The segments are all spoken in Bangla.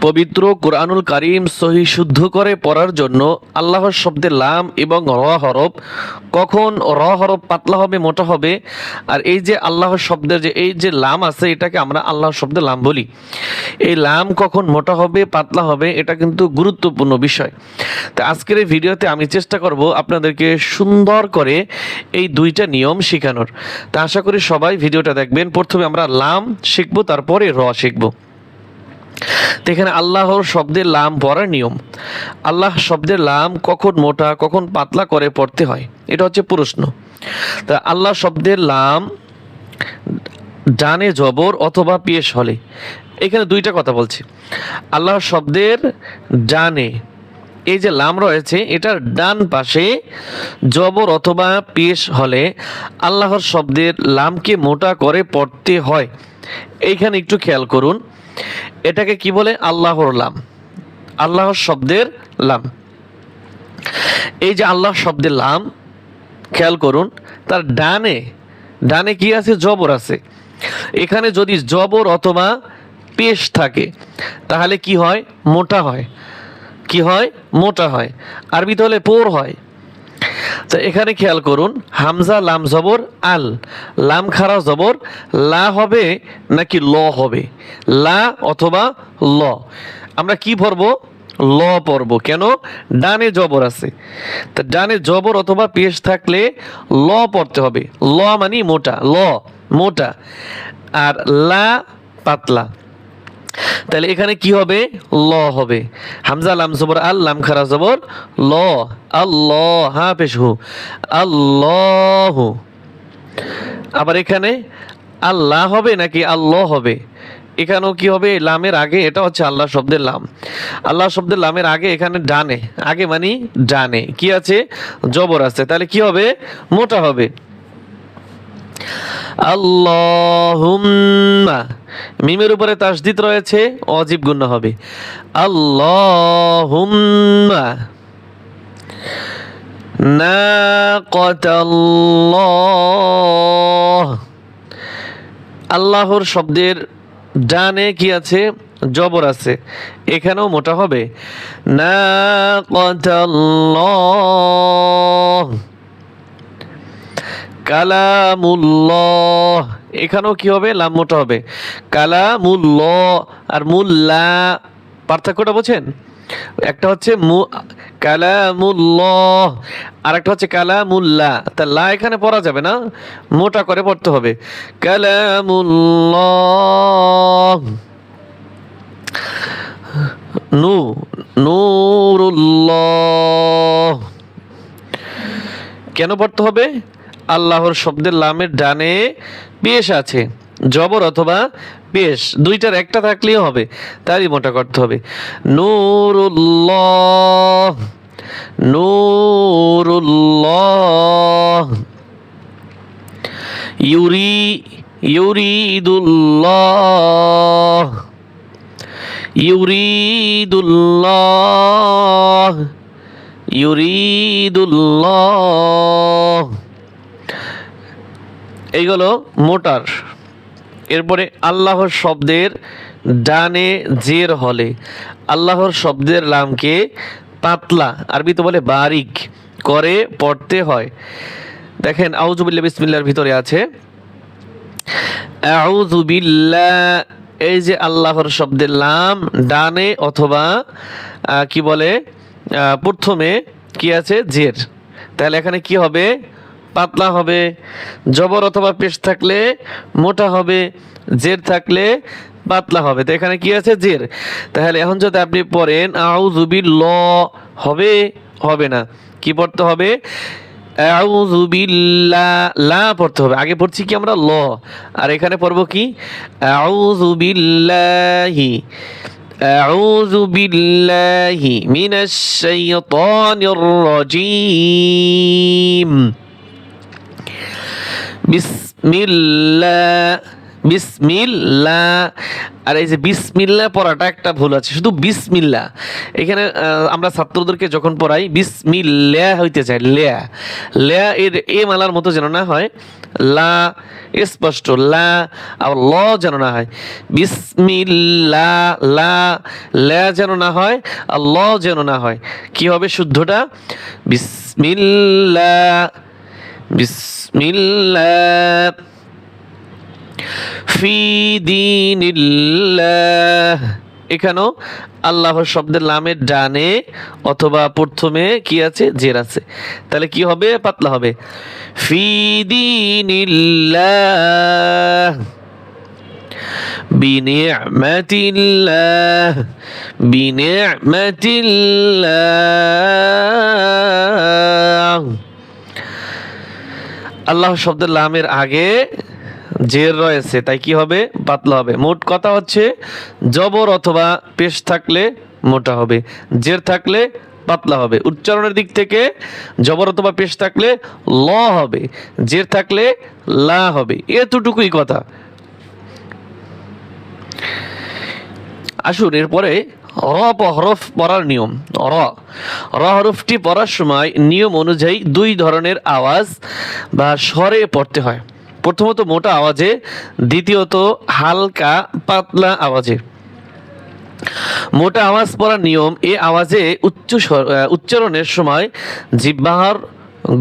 পবিত্র কুরআনুল কারীম সহি শুদ্ধ করে পড়ার জন্য আল্লাহর শব্দে লাম এবং র হরফ, কখন র হরফ পাতলা হবে মোটা হবে, আর এই যে আল্লাহর শব্দের যে এই যে লাম আছে এটাকে আমরা আল্লাহর শব্দে লাম বলি। এই লাম কখন মোটা হবে পাতলা হবে এটা কিন্তু গুরুত্বপূর্ণ বিষয়। তো আজকের এই ভিডিওতে আমি চেষ্টা করব আপনাদেরকে সুন্দর করে এই দুইটা নিয়ম শেখানোর। তা আশা করি সবাই ভিডিওটা দেখবেন। প্রথমে আমরা লাম শিখবো, তারপরে র শিখবো। তো এখানে আল্লাহর শব্দের লাম পড়ার নিয়ম। আল্লাহ শব্দের লাম কখন মোটা কখন পাতলা করে পড়তে হয়, এটা হচ্ছে প্রশ্ন। তা আল্লাহ শব্দের লাম ডানে জবর অথবা পেশ হলে, এখানে দুইটা কথা বলছি। আল্লাহ শব্দের ডানে এই যে লাম রয়েছে এটার ডান পাশে জবর অথবা পেশ হলে আল্লাহর শব্দের লামকে মোটা করে পড়তে হয়। এইখানে একটু খেয়াল করুন, এটাকে কি বলে? আল্লাহর লাম, আল্লাহর শব্দের লাম। এই যে আল্লাহ শব্দের লাম খেয়াল করুন, তার ডানে ডানে কি আছে? জবর আছে। এখানে যদি জবর অথবা পেশ থাকে তাহলে কি হয়? মোটা হয়। কি হয়? মোটা হয়। আরবিতে হলে পোর হয়। তো এখানে খেয়াল করুন, হামজা লাম জবর আল, লাম খাড়া জবর লা হবে নাকি ল হবে? লা অথবা ল। আমরা কি পড়বো? ল পড়বো। কেন? ডানে জবর আছে। তা ডানে জবর অথবা পেশ থাকলে ল পড়তে হবে। ল মানে মোটা, ল মোটা, আর লা পাতলা। তাহলে এখানে কি হবে? ল হবে। হামজা লাম জবর আল, লাম খারা জবর ল, আল্লাহ, হা পেশ হু, আল্লাহু। আবার এখানে আল্লাহ হবে নাকি আল্লাহ হবে? এখানেও কি হবে? লামের আগে, এটা হচ্ছে আল্লাহ শব্দের লাম। আল্লাহ শব্দের লামের আগে এখানে ডানে, আগে মানে ডানে কি আছে? জবর আছে। তাহলে কি হবে? মোটা হবে। আল্লাহুম্মা, মিমের উপরে তাসদিদ রয়েছে, অজীব গুণ্য হবে। আল্লাহুম্মা নাকাতাল্লাহ, আল্লাহর শব্দের ডানে কি আছে? জবর আছে। এখানেও মোটা হবে। নাকাতাল্লাহ। কালামুল্লাহ, এখানেও কি হবে? লাম মোটা হবে। কালামুল্লাহ আর মুল্লা, পার্থক্যটা বোঝেন? একটা হচ্ছে কালামুল্লাহ আর একটা হচ্ছে কালামুল্লাহ। তা লা এখানে পড়া যাবে না, মোটা করে পড়তে হবে। কালামুল্লাহ। নূরুল্লাহ। কেন পড়তে হবে? আল্লাহর শব্দের লামের ডানে পেশ আছে, জবর অথবা পেশ, দুইটার একটা থাকলেও হবে, তারই মোটা করতে হবে। নূরুল্লাহ, নূরুল্লাহ। ইউরিদুল্লাহ, ইউরিদুল্লাহ, ইউরিদুল্লাহ। এইগুলো মোটার। এরপরে আল্লাহর শব্দের ডানে জের হলে আল্লাহর শব্দের লামকে পাতলা, আরবিতে বলে বারিক করে পড়তে হয়। দেখেন আউযু বিল্লাহি বিসমিল্লাহর ভিতরে আছে আউযু বিল্লাহ। এই যে আল্লাহর শব্দের লাম ডানে অথবা কি বলে প্রথমে কি আছে? জের। তাহলে এখানে কি হবে? পাতলা হবে। জবর অথবা পেশ থাকলে মোটা হবে, জের থাকলে পাতলা হবে। তো এখানে কি আছে? জের। তাহলে এখন যদি আপনি পড়েন আউযু বিল্লাহ, হবে? হবে না। কি পড়তে হবে? আউযু বিল্লাহ, লা পড়তে হবে। আগে পড়ছি কি আমরা? ল। আর এখানে পড়বো কি? আউযু বিল্লাহি, আউযু বিল্লাহি মিনাশ শাইতানির রাজীম। বিসমিল্লাহ, বিসমিল্লাহ। আর এই যে বিসমিল্লাহ পড়াটা একটা ভুল আছে, শুধু বিসমিল্লাহ। এখানে আমরা ছাত্রদেরকে যখন পড়াই বিসমিল্লাহ হইতে চাই, লেয়া লেয়া এর এ মালার মতো যেন না হয়, লা স্পষ্ট লা, আর ল যেন না হয়, বিসমিল্লাহ লা, লা যেন না হয় আর ল যেন না হয়। কি হবে শুদ্ধটা? বিসমিল্লাহ বিসমিল্লাহ ফি দীনিল্লাহ। এখানেও আল্লাহর শব্দের লামের ডানে অথবা প্রথমে কি আছে? জের আছে। তাহলে কি হবে? পাতলা হবে, ফি দীনিল্লাহ বিনি'মাতিল্লাহ বিনি'মাতিল্লাহ। আল্লাহ শব্দের লামের আগে জের রয়েছে, তাই কি হবে? পাতলা হবে। মোট কথা হচ্ছে জবর অথবা পেশ থাকলে মোটা হবে, জের থাকলে পাতলা হবে। উচ্চারণের দিক থেকে জবর অথবা পেশ থাকলে ল হবে, জের থাকলে লা হবে, এতটুকুই কথা। আসুন এরপরে হরফ পড়ার নিয়ম। হরফটি পড়ার সময় নিয়ম অনুযায়ী দুই ধরনের আওয়াজ বা স্বরে পড়তে হয়। প্রথমত মোটা আওয়াজে, দ্বিতীয়ত হালকা পাতলা আওয়াজে। মোটা আওয়াজ পড়ার নিয়ম: এ আওয়াজে উচ্চারণের সময় জিহ্বার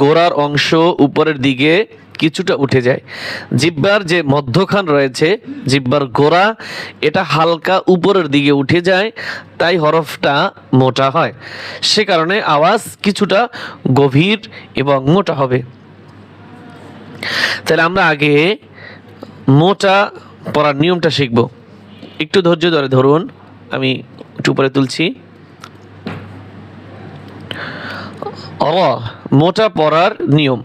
গোড়ার অংশ উপরের দিকে কিছুটা উঠে যায়। জিহ্বার যে মধ্যখান রয়েছে, জিহ্বার গোড়া, এটা হালকা উপরের দিকে উঠে যায়, তাই হরফটা মোটা হয়। সে কারণে আওয়াজ কিছুটা গভীর এবং মোটা হবে। তাহলে আমরা আগে মোটা পড়ার নিয়মটা শিখব। একটু ধৈর্য ধরে ধরুন, আমি একটু উপরে তুলছি। মোটা পড়ার নিয়ম।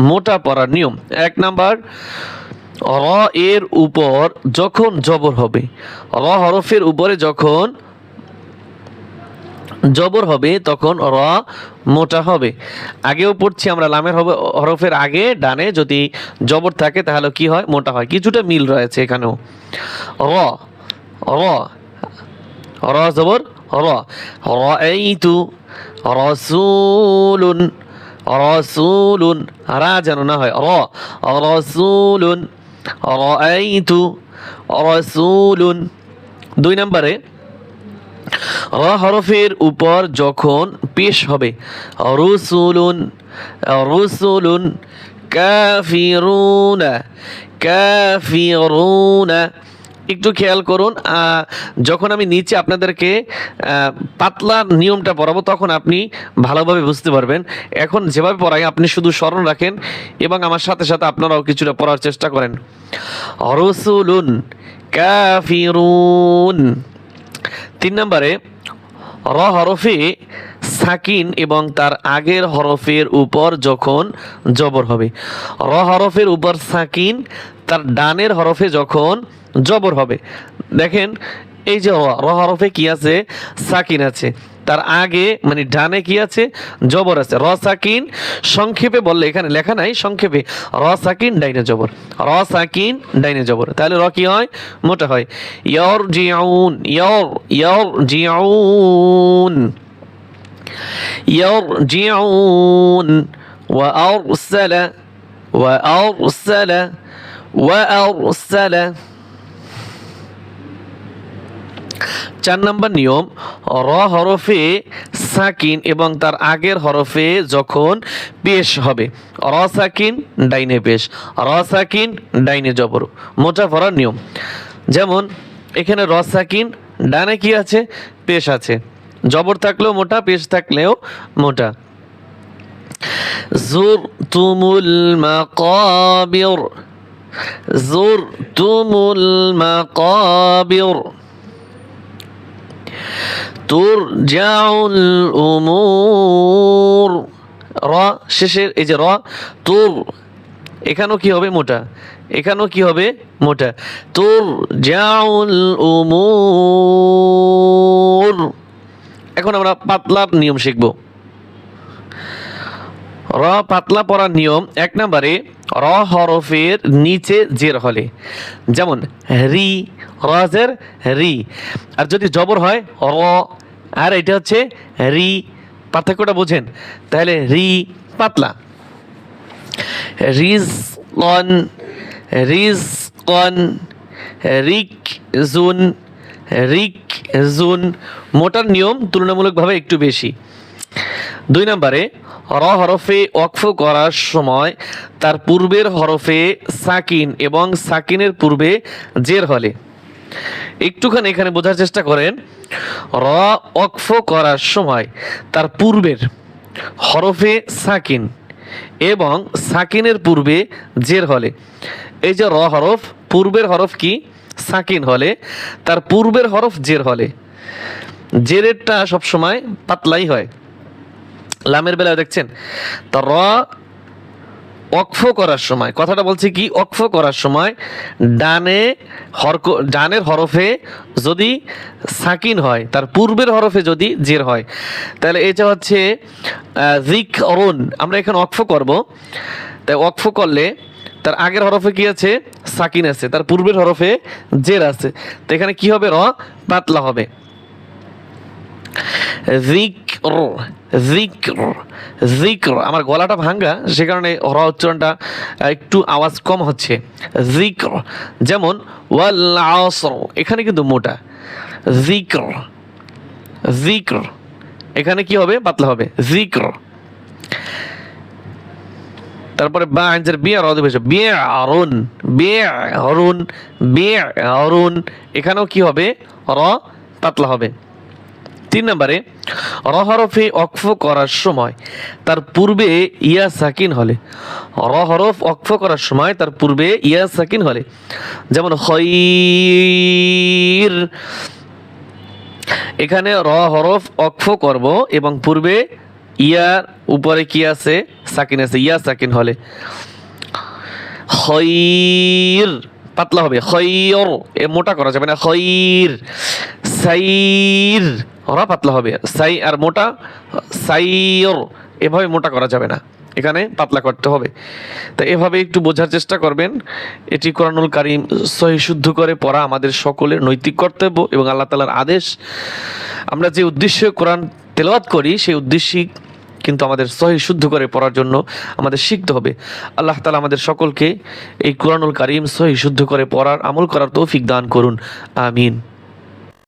মোটা পড়ার নিয়ম: 1 নাম্বার, এর উপর যখন জবর হবে, হরফের উপরে যখন জবর হবে তখন মোটা হবে। আগেও পড়ছি আমরা, লামের হরফের আগে ডানে যদি জবর থাকে তাহলে কি হয়? মোটা হয়। কিছুটা মিল রয়েছে এখানেও। জবর রাআইতু রাসূলুন, রাসূলুন রা যেন না হয়, রাসূলুন রাআইতু রাসূলুন। 2 নম্বরে হরফের উপর যখন পেশ হবে, রুসুলুন রুসুলুন, কাফিরুনা কাফিরুনা। একটু খেয়াল করুন, যখন আমি নিচে আপনাদেরকে পাতলা নিয়মটা পড়াবো তখন আপনি ভালোভাবে বুঝতে পারবেন। এখন যেভাবে পড়াই আপনি শুধু স্মরণ রাখেন এবং আমার সাথে সাথে আপনারাও কিছুটা পড়ার চেষ্টা করেন। রুসুলুন কাফিরুন। 3 নম্বরে হরফে সাকিন এবং তার আগের হরফের উপর যখন জবর হবে, হরফের উপর সাকিন, তার ডানের হরফে যখন জবর হবে। দেখেন এই যে হরফে কি আছে? সাকিন আছে, তার আগে মানে ডানে কি আছে? জবর আছে, সাকিন। সংক্ষেপে বললে, এখানে লেখা নাই, সংক্ষেপে সাকিন ডাইনে জবর, সাকিন ডাইনে জবর। তাহলে কি হয়? মোটা হয়। ইয়ারজিউন ইয়ারজিউন ইয়ারজিউন ওয়া আরসালা ওয়া আরসালা ওয়া আরসালা। 4 নম্বর নিয়ম: হরফে সাকিন এবং তার আগের হরফে যখন পেশ হবে, সাকিন ডাইনে পেশ, সাকিন ডাইনে জবর। মোটা পড়ার নিয়ম যেমন এখানে সাকিন, ডানে কি আছে? পেশ আছে। জবর থাকলেও মোটা, পেশ থাকলেও মোটা। যুরতুমুল মাকাবির যুরতুমুল মাকাবির, তুরজাউল উমুর। শেষের এই যে তুর, এখানেও কি হবে? মোটা। এখানেও কি হবে? মোটা। তুরজাউল উমুর। এখন আমরা পাতলার নিয়ম শিখব। র পাতলা পড়ার নিয়ম, এক নম্বরে র হরফের নিচে জের হলে, যেমন রি, রজের রি, আর যদি জবর হয় র, আর এটা হচ্ছে রি, পার্থক্যটা বোঝেন, তাহলে রি পাতলা। রিজ কন, রিজ কন, রিক জুন, রিক জুন, মোটার নিয়ম তুলনামূলকভাবে একটু বেশি। 2 নম্বরে র হরফে ওয়াকফ করার সময় তার পূর্বের হরফে সাকিন এবং সাকিনের পূর্বে জের হলে, একটুখানি এখানে বোঝার চেষ্টা করেন। র ওয়াকফ করার সময় তার পূর্বের হরফে সাকিন এবং সাকিনের পূর্বে জের হলে, এই যে র হরফ, পূর্বের হরফ কি সাকিন হলে, তার পূর্বের হরফ জের হলে, জেরেরটা সবসময় পাতলাই হয়। লামের বেলায় দেখছেন, তো র ওয়াকফ করার সময়, কথাটা বলছি কি, ওয়াকফ করার সময় ডানের হরফে যদি সাকিন হয়, তার পূর্বের হরফে যদি জের হয়, তাহলে এটা হচ্ছে যিকরুন। আমরা এখানে ওয়াকফ করব, তাই ওয়াকফ করলে তার আগের হরফে কি আছে, সাকিন আছে, তার পূর্বের হরফে জের আছে, তো এখানে কি হবে, র পাতলা হবে। যিকর, যিকর, যিকর, আমার গলাটা ভাঙ্গা, সে কারণে র উচ্চারণটা একটু আওয়াজ কম হচ্ছে। যিকর, যেমন ওয়াল আসর, এখানে কিন্তু মোটা, যিকর, যিকর, এখানে কি হবে, পাতলা হবে, যিকর। তারপরে বা আইনজের বিয়ে রদ হয়েছে, বিয়ে আরুন, বিয়ে হরুন, বিয়ে হরুন, এখানেও কি হবে, র পাতলা হবে। 3 নম্বরে র হরফে ওয়াকফ করার সময় তার পূর্বে ইয়া সাকিন হলে, র হরফ ওয়াকফ করার সময় তার পূর্বে ইয়া সাকিন হলে, যেমন খৈর, এখানে র হরফ ওয়াকফ করব এবং পূর্বে ইয়ার উপরে কি আছে, সাকিন আছে, ইয়া সাকিন হলে খৈর পাতলা হবে, খৈর, এ মোটা করা যাবে না, খৈর। সাইর, র পাতলা হবে, সাই আর মোটা, সাইর, এভাবে মোটা করা যাবে না, এখানে পাতলা করতে হবে। তো এভাবে একটু বোঝার চেষ্টা করবেন। এটি কোরআনুল কারীম সহি শুদ্ধ করে পড়া আমাদের সকলের নৈতিক কর্তব্য এবং আল্লাহ তাআলার আদেশ। আমরা যে উদ্দেশ্যে কোরআন তেলাওয়াত করি, সেই উদ্দেশ্যই কিন্তু আমাদের সহি শুদ্ধ করে পড়ার জন্য আমাদের শিখতে হবে। আল্লাহ তাআলা আমাদের সকলকে এই কোরআনুল কারীম সহি শুদ্ধ করে পড়ার, আমল করার তৌফিক দান করুন, আমিন।